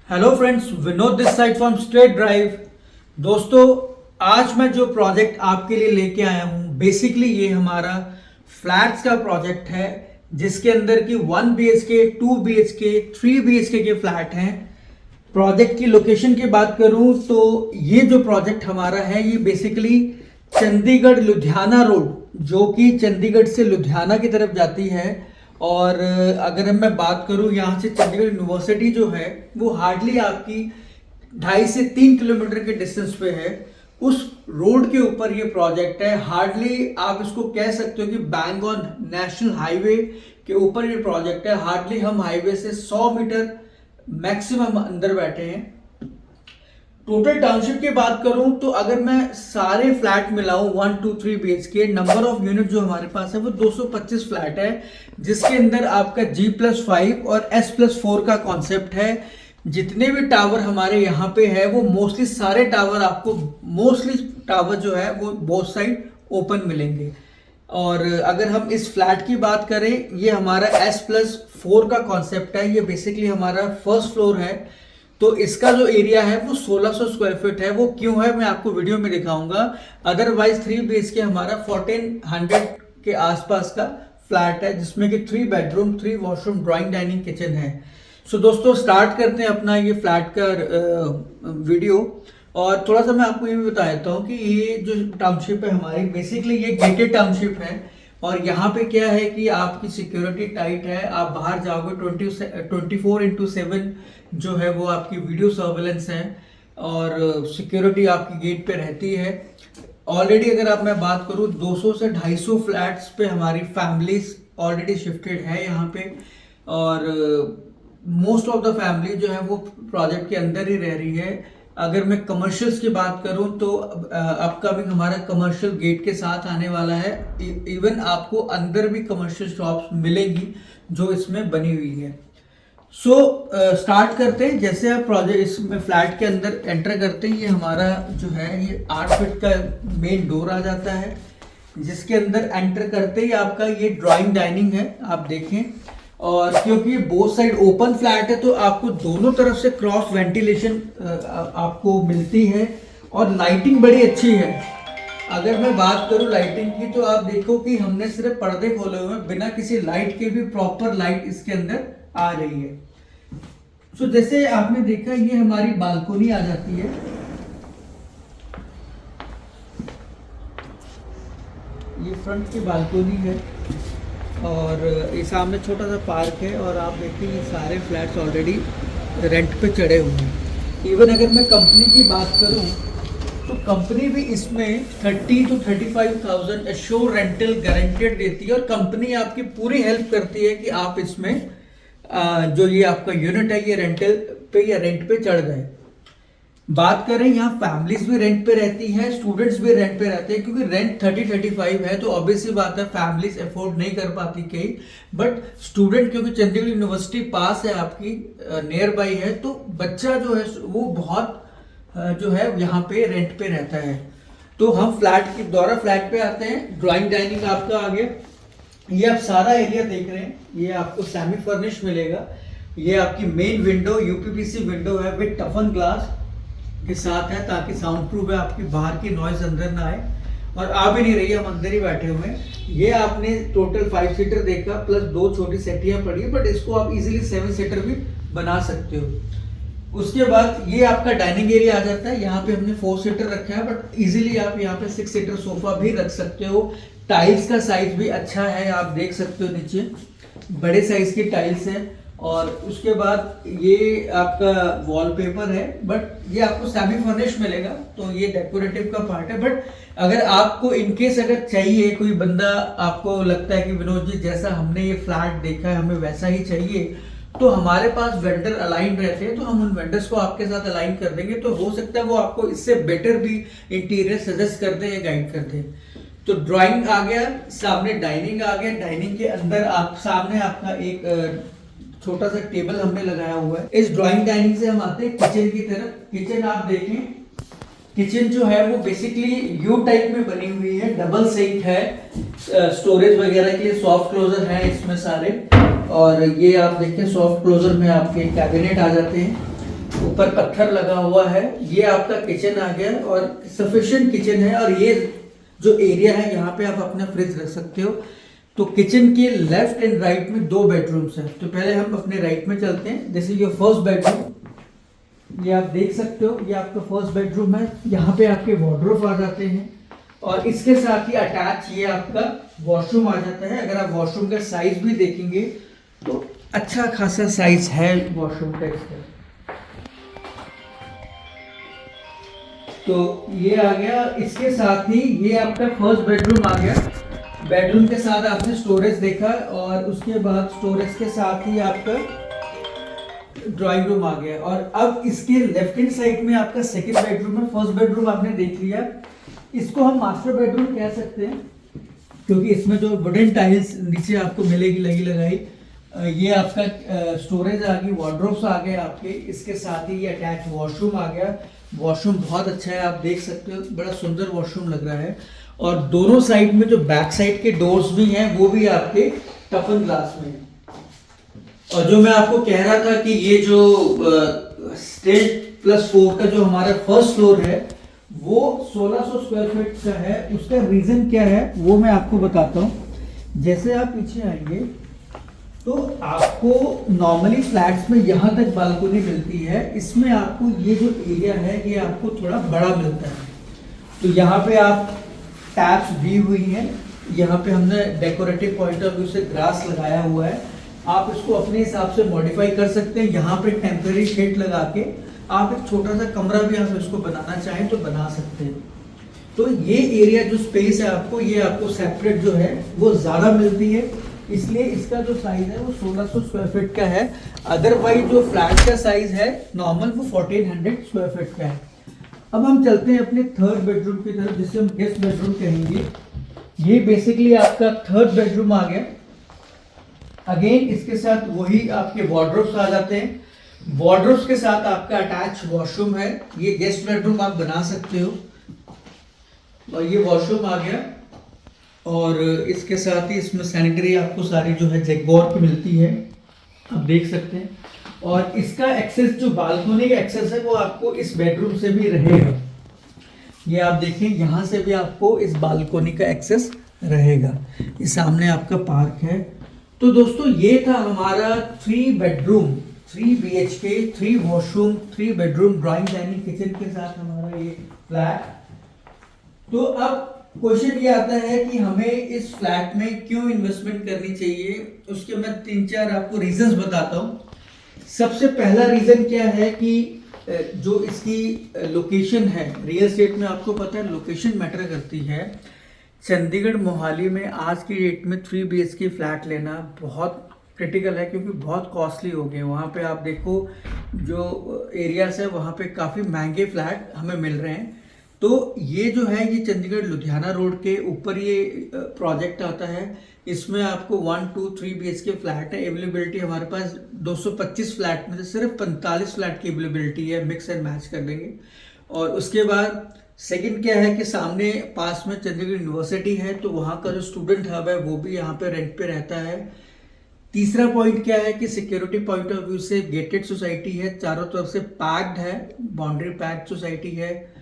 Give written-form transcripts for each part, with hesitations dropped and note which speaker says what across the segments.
Speaker 1: Hello friends, Vinod this side from straight drive. दोस्तों, आज मैं जो प्रोजेक्ट आपके लिए लेके आया हूँ, बेसिकली ये हमारा फ्लैट्स का प्रोजेक्ट है, जिसके अंदर की 1 BHK, 2 BHK, 3 BHK के फ्लैट हैं। प्रोजेक्ट की लोकेशन की बात करूं तो ये जो प्रोजेक्ट हमारा है, ये बेसिकली चंडीगढ़ लुधियाना रोड, जो कि चंडीगढ़ से लुधियाना की तरफ जाती है। और अगर मैं बात करूं यहाँ से चंडीगढ़ यूनिवर्सिटी जो है, वो हार्डली आपकी 2.5 से 3 किलोमीटर के डिस्टेंस पे है। उस रोड के ऊपर ये प्रोजेक्ट है। हार्डली आप इसको कह सकते हो कि बैंग ऑन नेशनल हाईवे के ऊपर ये प्रोजेक्ट है। हार्डली हम हाईवे से 100 मीटर मैक्सिमम अंदर बैठे हैं। टोटल टाउनशिप की बात करूं तो अगर मैं सारे फ्लैट मिलाऊं 1, 2, 3 BHK, नंबर ऑफ यूनिट जो हमारे पास है वो 225 फ्लैट है, जिसके अंदर आपका G+5 और S+4 का कॉन्सेप्ट है। जितने भी टावर हमारे यहाँ पे है वो मोस्टली सारे टावर आपको जो है वो बोथ साइड ओपन मिलेंगे। और अगर हम इस फ्लैट की बात करें, ये हमारा S+4 का कॉन्सेप्ट है। ये बेसिकली हमारा फर्स्ट फ्लोर है, तो इसका जो एरिया है वो 1600 स्क्वायर फीट है। वो क्यों है मैं आपको वीडियो में दिखाऊंगा। अदरवाइज 3 BHK हमारा 1400 के आसपास का फ्लैट है, जिसमें कि 3 bedroom, 3 washroom, drawing, dining, kitchen है। सो दोस्तों, स्टार्ट करते हैं अपना ये फ्लैट का वीडियो। और थोड़ा सा मैं आपको ये भी बता देता हूँ कि ये जो टाउनशिप है हमारी, बेसिकली ये गेटेड टाउनशिप है। और यहाँ पे क्या है कि आपकी सिक्योरिटी टाइट है। आप बाहर जाओगे 24/7 जो है वो आपकी वीडियो सर्वेलेंस है, और सिक्योरिटी आपकी गेट पे रहती है। ऑलरेडी अगर आप मैं बात करूँ, 200 से 250 फ्लैट्स पे हमारी फैमिलीज ऑलरेडी शिफ्टेड है यहाँ पे। और मोस्ट ऑफ द फैमिली जो है वो प्रोजेक्ट के अंदर ही रह रही है। अगर मैं कमर्शियल्स की बात करूं तो अपकमिंग हमारा कमर्शियल गेट के साथ आने वाला है। इवन आपको अंदर भी कमर्शियल शॉप्स मिलेंगी जो इसमें बनी हुई है। सो स्टार्ट करते हैं। जैसे आप प्रोजेक्ट इसमें फ्लैट के अंदर एंटर करते हैं, ये हमारा जो है ये 8 फीट का मेन डोर आ जाता है, जिसके अंदर एंटर करते ही आपका ये ड्राइंग डाइनिंग है, आप देखें। और क्योंकि बोथ साइड ओपन फ्लैट है तो आपको दोनों तरफ से क्रॉस वेंटिलेशन आपको मिलती है। और लाइटिंग बड़ी अच्छी है। अगर मैं बात करूं लाइटिंग की, तो आप देखो कि हमने सिर्फ पर्दे खोले हुए हैं, बिना किसी लाइट के भी प्रॉपर लाइट इसके अंदर आ रही है। सो जैसे आपने देखा, ये हमारी बालकोनी आ जाती है। ये फ्रंट की बालकोनी है, और ये सामने छोटा सा पार्क है। और आप देखिए ये सारे फ्लैट्स ऑलरेडी रेंट पे चढ़े हुए हैं। इवन अगर मैं कंपनी की बात करूं तो कंपनी भी इसमें 30 to 35,000 एश्योर रेंटल गारंटेड देती है। और कंपनी आपकी पूरी हेल्प करती है कि आप इसमें जो ये आपका यूनिट है ये रेंटल पे या रेंट पे चढ़ गए। बात करें, यहाँ फैमिलीज भी रेंट पे रहती हैं, स्टूडेंट्स भी रेंट पे रहते हैं। क्योंकि रेंट 30-35 है तो ऑब्वियसली बात है फैमिलीज अफोर्ड नहीं कर पाती कई। बट स्टूडेंट, क्योंकि चंडीगढ़ यूनिवर्सिटी पास है आपकी, नियर बाई है, तो बच्चा जो है वो बहुत जो है यहाँ पे रेंट पे रहता है। तो हम फ्लैट के द्वारा फ्लैट पे आते हैं। ड्राइंग डाइनिंग आपका आगे, ये आप सारा एरिया देख रहे हैं, ये आपको सेमी फर्निश मिलेगा। ये आपकी मेन विंडो यूपीवीसी विंडो है विद टफन ग्लास के साथ है, ताकि साउंड प्रूफ है, आपकी बाहर की नॉइज अंदर ना आए। और आ भी नहीं रही है, हम अंदर ही बैठे हुए हैं। ये आपने टोटल 5 सीटर देखा, प्लस 2 छोटी सेटियां पड़ी है, बट इसको आप इजीली 7 सीटर भी बना सकते हो। उसके बाद ये आपका डाइनिंग एरिया आ जाता है। यहाँ पे हमने 4 सीटर रखा है, बट इजीली आप यहाँ पे 6 सीटर सोफा भी रख सकते हो। टाइल्स का साइज भी अच्छा है, आप देख सकते हो नीचे बड़े साइज की टाइल्स है। और उसके बाद ये आपका वॉलपेपर है, बट ये आपको सेमी फर्निश मिलेगा, तो ये डेकोरेटिव का पार्ट है। बट अगर आपको इनकेस अगर चाहिए, कोई बंदा आपको लगता है कि विनोद जी जैसा हमने ये फ्लैट देखा है हमें वैसा ही चाहिए, तो हमारे पास वेंडर अलाइन रहते हैं, तो हम उन वेंडर्स को आपके साथ अलाइन कर देंगे। तो हो सकता है वो आपको इससे बेटर भी इंटीरियर सजेस्ट कर दे या गाइड कर दे। तो ड्राइंग आ गया, सामने डाइनिंग आ गया। डाइनिंग के अंदर आप सामने आपका एक छोटा सा टेबल हमने लगाया हुआ है। इस ड्राइंग डाइनिंग से हम आते हैं किचन की तरफ। किचन आप देखें, किचन जो है वो बेसिकली यू टाइप में बनी हुई है। डबल सिंक है, स्टोरेज वगैरह के लिए सॉफ्ट क्लोजर है इसमें सारे। और ये आप देखिए सॉफ्ट क्लोजर में आपके कैबिनेट आ जाते हैं। ऊपर पत्थर लगा हुआ है। ये आपका किचन आ गया और सफिशिएंट किचन है। और ये जो एरिया है यहाँ पे आप अपना फ्रिज रख सकते हो। तो किचन के लेफ्ट एंड राइट में 2 बेडरूम्स हैं। तो पहले हम अपने राइट में चलते हैं। This is your first bedroom. ये आप देख सकते हो, ये आपका फर्स्ट बेडरूम है। यहाँ पे आपके वार्डरोब आ जाते हैं और इसके साथ ही अटैच ये आपका वॉशरूम आ जाता है। अगर आप वॉशरूम का साइज भी देखेंगे तो अच्छा खासा साइज है वॉशरूम का इसका। तो ये आ गया। इसके साथ ही ये आपका फर्स्ट बेडरूम आ गया। बेडरूम के साथ आपने स्टोरेज देखा और उसके बाद स्टोरेज के साथ ही आपका ड्राइंग रूम आ गया। और अब इसके लेफ्ट हैंड साइड में आपका सेकंड बेडरूम है। फर्स्ट बेडरूम आपने देख लिया, इसको हम मास्टर बेडरूम कह सकते हैं क्योंकि इसमें जो वुडन टाइल्स नीचे आपको मिलेगी लगी लगाई। ये आपका स्टोरेज आ गई, वार्डरोब्स आ गए आपके। इसके साथ ही ये अटैच वॉशरूम आ गया। वॉशरूम बहुत अच्छा है, आप देख सकते हो, बड़ा सुंदर वॉशरूम लग रहा है। और दोनों साइड में जो बैक साइड के डोर्स भी हैं वो भी आपके टफन ग्लास में है। और जो मैं आपको कह रहा था कि ये जो स्टेज+4 का जो हमारा फर्स्ट फ्लोर है वो 1600 स्क्वायर फीट का है। उसका रीजन क्या है वो मैं आपको बताता हूँ। जैसे आप पीछे आएंगे तो आपको नॉर्मली फ्लैट्स में यहाँ तक बालकनी मिलती है। इसमें आपको ये जो एरिया है ये आपको थोड़ा बड़ा मिलता है। तो यहाँ पे आप टैप्स दी हुई हैं। यहाँ पे हमने डेकोरेटिव पॉइंट ऑफ व्यू से ग्रास लगाया हुआ है। आप इसको अपने हिसाब से मॉडिफाई कर सकते हैं। यहाँ पे टेम्परेरी शेड लगा के आप एक छोटा सा कमरा भी आप इसको बनाना चाहें तो बना सकते हैं। तो ये एरिया जो स्पेस है आपको, ये आपको सेपरेट जो है वो ज़्यादा मिलती है, इसलिए इसका जो साइज है वो 1600 स्क्वायर फीट का है। अदरवाइज जो फ्लैट का साइज है नॉर्मल वो 1400 स्क्वायर फीट का है। अब हम चलते हैं अपने थर्ड बेडरूम की तरफ, जिसे हम गेस्ट बेडरूम कहेंगे। ये बेसिकली आपका थर्ड बेडरूम आ गया। अगेन इसके साथ वही आपके वार्डरोब्स आ जाते हैं। वार्डरोब्स के साथ आपका अटैच वॉशरूम है। ये गेस्ट बेडरूम आप बना सकते हो। और ये वॉशरूम आ गया और इसके साथ ही इसमें सैनिटरी आपको सारी जो है जैगुआर की मिलती है, आप देख सकते हैं। और इसका एक्सेस जो बालकनी का एक्सेस है वो आपको इस बेडरूम से भी रहेगा। ये आप देखें, यहाँ से भी आपको इस बालकनी का एक्सेस रहेगा। ये सामने आपका पार्क है। तो दोस्तों ये था हमारा 3 bedroom 3 BHK 3 washroom 3 bedroom drawing dining kitchen के साथ हमारा ये फ्लैट। तो अब क्वेश्चन ये आता है कि हमें इस फ्लैट में क्यों इन्वेस्टमेंट करनी चाहिए। उसके मैं 3-4 आपको रीजंस बताता हूँ। सबसे पहला रीजन क्या है कि जो इसकी लोकेशन है, रियल एस्टेट में आपको पता है लोकेशन मैटर करती है। चंडीगढ़ मोहाली में आज की डेट में 3 BHK फ्लैट लेना बहुत क्रिटिकल है क्योंकि बहुत कॉस्टली हो गए। वहाँ पे आप देखो जो एरियाज है वहाँ पे काफ़ी महंगे फ्लैट हमें मिल रहे हैं। तो ये जो है ये चंडीगढ़ लुधियाना रोड के ऊपर ये प्रोजेक्ट आता है। इसमें आपको 1, 2, 3 BHK फ्लैट है। अवेलेबिलिटी हमारे पास 225 फ्लैट में से सिर्फ 45 फ्लैट की अवेलेबिलिटी है, मिक्स एंड मैच कर लेंगे। और उसके बाद सेकंड क्या है कि सामने पास में चंडीगढ़ यूनिवर्सिटी है, तो वहाँ का जो स्टूडेंट हब है वो भी यहाँ पे रेंट पे रहता है। तीसरा पॉइंट क्या है कि सिक्योरिटी पॉइंट ऑफ व्यू से गेटेड सोसाइटी है, चारों तरफ से पैक्ड है, बाउंड्री पैक्ड सोसाइटी है।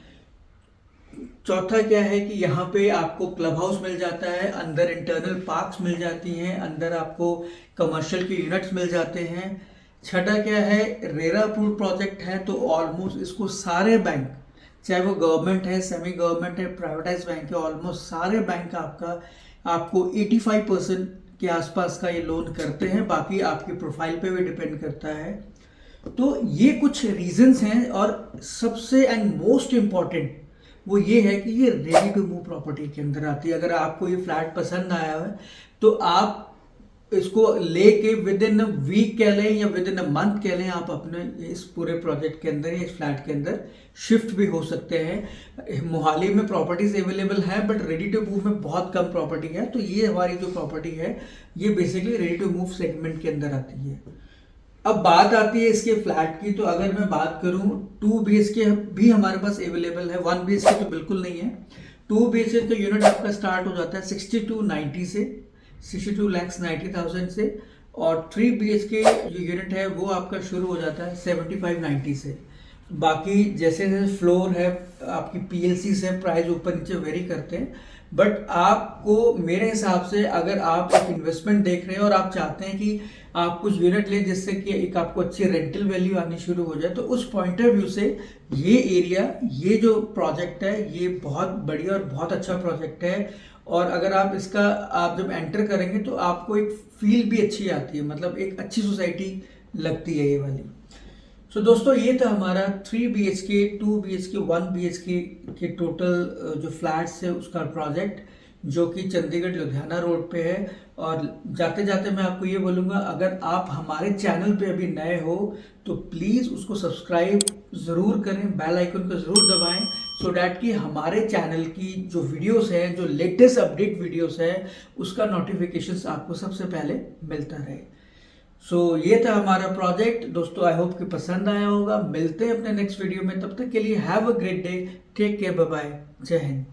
Speaker 1: चौथा क्या है कि यहाँ पे आपको क्लब हाउस मिल जाता है, अंदर इंटरनल पार्क्स मिल जाती हैं, अंदर आपको कमर्शियल के यूनिट्स मिल जाते हैं। छठा क्या है, रेरा अप्रूव्ड प्रोजेक्ट है, तो ऑलमोस्ट इसको सारे बैंक, चाहे वो गवर्नमेंट है, सेमी गवर्नमेंट है, प्राइवेटाइज बैंक है, ऑलमोस्ट सारे बैंक आपको 85% के आसपास का ये लोन करते हैं। बाकी आपकी प्रोफाइल पे भी डिपेंड करता है। तो ये कुछ रीजंस हैं। और सबसे एंड मोस्ट इम्पॉर्टेंट वो ये है कि ये रेडी टू मूव प्रॉपर्टी के अंदर आती है। अगर आपको ये फ्लैट पसंद आया है तो आप इसको लेके विद इन अ वीक कह लें या विद इन अ मंथ कह लें, आप अपने इस पूरे प्रोजेक्ट के अंदर या इस फ्लैट के अंदर शिफ्ट भी हो सकते हैं। मोहाली में प्रॉपर्टीज अवेलेबल है बट रेडी टू मूव में बहुत कम प्रॉपर्टी है। तो ये हमारी जो प्रॉपर्टी है ये basically ready to move segment के अंदर आती है। अब बात आती है इसके फ्लैट की। तो अगर मैं बात करूं 2 BHK भी हमारे पास अवेलेबल है, 1 BHK तो बिल्कुल नहीं है। 2 BHK का यूनिट आपका स्टार्ट हो जाता है 6290 से, 62,90,000 से। और 3 BHK जो यूनिट है वो आपका शुरू हो जाता है 75-90 से। बाकी जैसे जैसे फ्लोर है आपकी PLC से प्राइस ऊपर नीचे वेरी करते हैं, बट आपको मेरे हिसाब से अगर आप एक इन्वेस्टमेंट देख रहे हैं और आप चाहते हैं कि आप कुछ यूनिट लें जिससे कि एक आपको अच्छी रेंटल वैल्यू आनी शुरू हो जाए, तो उस पॉइंट ऑफ व्यू से ये एरिया, ये जो प्रोजेक्ट है ये बहुत बढ़िया और बहुत अच्छा प्रोजेक्ट है। और अगर आप इसका आप जब एंटर करेंगे तो आपको एक फील भी अच्छी आती है, मतलब एक अच्छी सोसाइटी लगती है ये वाली। सो दोस्तों ये था हमारा 3 BHK, 2 BHK, 1 BHK के टोटल जो फ्लैट्स है उसका प्रोजेक्ट, जो कि चंडीगढ़ लुधियाना रोड पे है। और जाते जाते मैं आपको ये बोलूँगा, अगर आप हमारे चैनल पे अभी नए हो तो प्लीज़ उसको सब्सक्राइब ज़रूर करें, बेल आइकन को ज़रूर दबाएं, सो डैट कि हमारे चैनल की जो वीडियोस हैं, जो लेटेस्ट अपडेट वीडियोस है, उसका नोटिफिकेशंस आपको सबसे पहले मिलता रहे। सो ये था हमारा प्रोजेक्ट दोस्तों, आई होप कि पसंद आया होगा। मिलते हैं अपने नेक्स्ट वीडियो में, तब तक के लिए have a great day, take care, bye bye, जय हिंद।